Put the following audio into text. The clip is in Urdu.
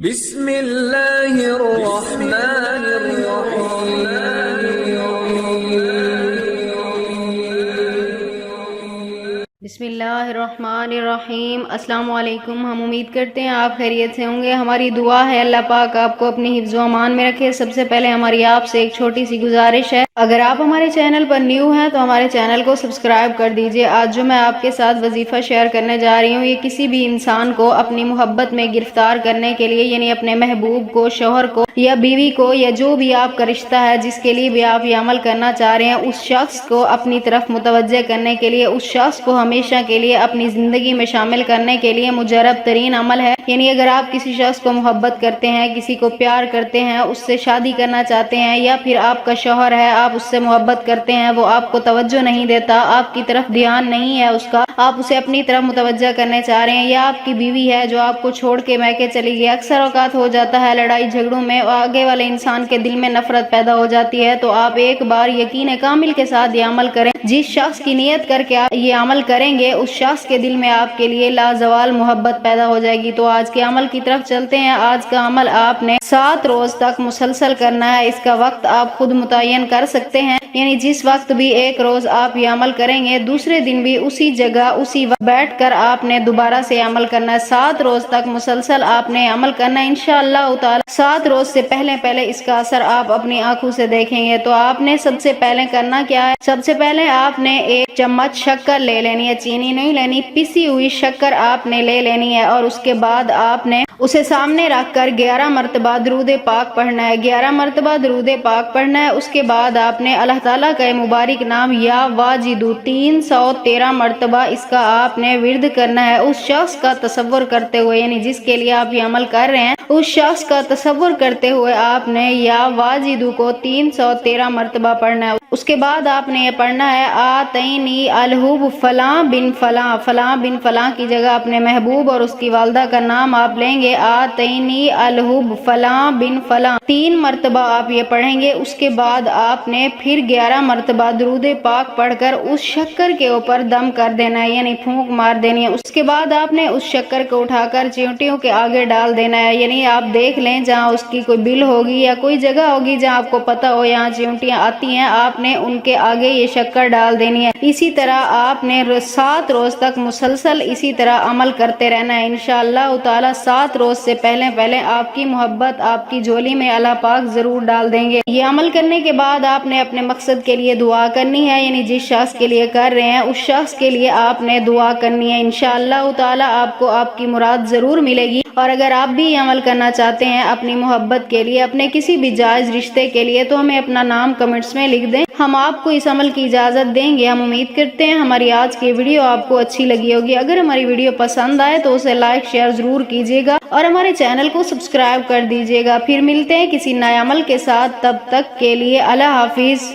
بسم اللہ الرحمن الرحیم۔ بسم اللہ الرحمن الرحیم۔ السلام علیکم۔ ہم امید کرتے ہیں آپ خیریت سے ہوں گے۔ ہماری دعا ہے اللہ پاک آپ کو اپنی حفظ و امان میں رکھے۔ سب سے پہلے ہماری آپ سے ایک چھوٹی سی گزارش ہے، اگر آپ ہمارے چینل پر نیو ہیں تو ہمارے چینل کو سبسکرائب کر دیجئے۔ آج جو میں آپ کے ساتھ وظیفہ شیئر کرنے جا رہی ہوں، یہ کسی بھی انسان کو اپنی محبت میں گرفتار کرنے کے لیے، یعنی اپنے محبوب کو، شوہر کو یا بیوی کو، یا جو بھی آپ کا رشتہ ہے جس کے لیے بھی آپ یہ عمل کرنا چاہ رہے ہیں، اس شخص کو اپنی طرف متوجہ کرنے کے لیے، اس شخص کو ہمیشہ کے لیے اپنی زندگی میں شامل کرنے کے لیے مجرب ترین عمل ہے۔ یعنی اگر آپ کسی شخص کو محبت کرتے ہیں، کسی کو پیار کرتے ہیں، اس سے شادی کرنا چاہتے ہیں، یا پھر آپ کا شوہر ہے، آپ اس سے محبت کرتے ہیں، وہ آپ کو توجہ نہیں دیتا، آپ کی طرف دھیان نہیں ہے اس کا، آپ اسے اپنی طرف متوجہ کرنے چاہ رہے ہیں، یا آپ کی بیوی ہے جو آپ کو چھوڑ کے میکے چلی گئی، اکثر اوقات ہو جاتا ہے لڑائی جھگڑوں میں آگے والے انسان کے دل میں نفرت پیدا ہو جاتی ہے، تو آپ ایک بار یقین کامل کے ساتھ یہ عمل کریں۔ جس شخص کی نیت کر کے آپ یہ عمل کریں گے، اس شخص کے دل میں آپ کے لیے لازوال محبت پیدا ہو جائے گی۔ تو آج کے عمل کی طرف چلتے ہیں۔ آج کا عمل آپ نے 7 روز تک مسلسل کرنا ہے۔ اس کا وقت آپ خود متعین کر سکتے ہیں، یعنی جس وقت بھی ایک روز آپ یہ عمل کریں گے، دوسرے دن بھی اسی جگہ اسی وقت بیٹھ کر آپ نے دوبارہ سے عمل کرنا ہے۔ 7 روز تک مسلسل آپ نے عمل کرنا ہے انشاءاللہ تعالی۔ 7 روز سے پہلے اس کا اثر آپ اپنی آنکھوں سے دیکھیں گے۔ تو آپ نے سب سے پہلے کرنا کیا ہے؟ سب سے پہلے آپ نے 1 چمچ شکر لے لینی ہے، چینی نہیں لینی، پسی ہوئی شکر آپ نے لے لینی ہے، اور اس کے بعد آپ نے اسے سامنے رکھ کر 11 مرتبہ درود پاک پڑھنا ہے۔ 11 مرتبہ درود پاک پڑھنا ہے۔ اس کے بعد آپ نے اللہ تعالیٰ کا مبارک نام یا واجدو 313 مرتبہ اس کا آپ نے ورد کرنا ہے۔ اس شخص کا تصور کرتے ہوئے، یعنی جس کے لیے آپ یہ عمل کر رہے ہیں، اس شخص کا تصور کرتے ہوئے آپ نے یا واجدو کو 313 مرتبہ پڑھنا ہے۔ اس کے بعد آپ نے یہ پڑھنا ہے آتینی الحب فلاں بن فلاں، فلاں بن فلاں کی جگہ اپنے محبوب اور اس کی والدہ کا نام آپ لیں گے، آتینی الحب فلاں بن فلاں 3 مرتبہ آپ یہ پڑھیں گے۔ اس کے بعد آپ نے پھر 11 مرتبہ درود پاک پڑھ کر اس شکر کے اوپر دم کر دینا ہے، یعنی پھونک مار دینی ہے۔ اس کے بعد آپ نے اس شکر کو اٹھا کر چیونٹیوں کے آگے ڈال دینا ہے، یعنی آپ دیکھ لیں جہاں اس کی کوئی بل ہوگی یا کوئی جگہ ہوگی جہاں آپ کو پتا ہو یہاں چیونٹیاں آتی ہیں، آپ نے ان کے آگے یہ شکر ڈال دینی ہے۔ اسی طرح آپ نے 7 روز تک مسلسل اسی طرح عمل کرتے رہنا ہے انشاءاللہ تعالی۔ 7 روز سے پہلے آپ کی محبت آپ کی جھولی میں اللہ پاک ضرور ڈال دیں گے۔ یہ عمل کرنے کے بعد آپ نے اپنے مقصد کے لیے دعا کرنی ہے، یعنی جس شخص کے لیے کر رہے ہیں اس شخص کے لیے آپ نے دعا کرنی ہے انشاءاللہ تعالی۔ آپ کو آپ کی مراد ضرور ملے گی۔ اور اگر آپ بھی یہ عمل کرنا چاہتے ہیں اپنی محبت کے لیے، اپنے کسی بھی جائز رشتے کے لیے، تو ہمیں اپنا نام کمنٹس میں لکھ دیں، ہم آپ کو اس عمل کی اجازت دیں گے۔ ہم امید کرتے ہیں ہماری آج کی ویڈیو آپ کو اچھی لگی ہوگی۔ اگر ہماری ویڈیو پسند آئے تو اسے لائک شیئر ضرور کیجیے گا، اور ہمارے چینل کو سبسکرائب کر دیجیے گا۔ پھر ملتے ہیں کسی نئے عمل کے ساتھ، تب تک کے لیے اللہ حافظ۔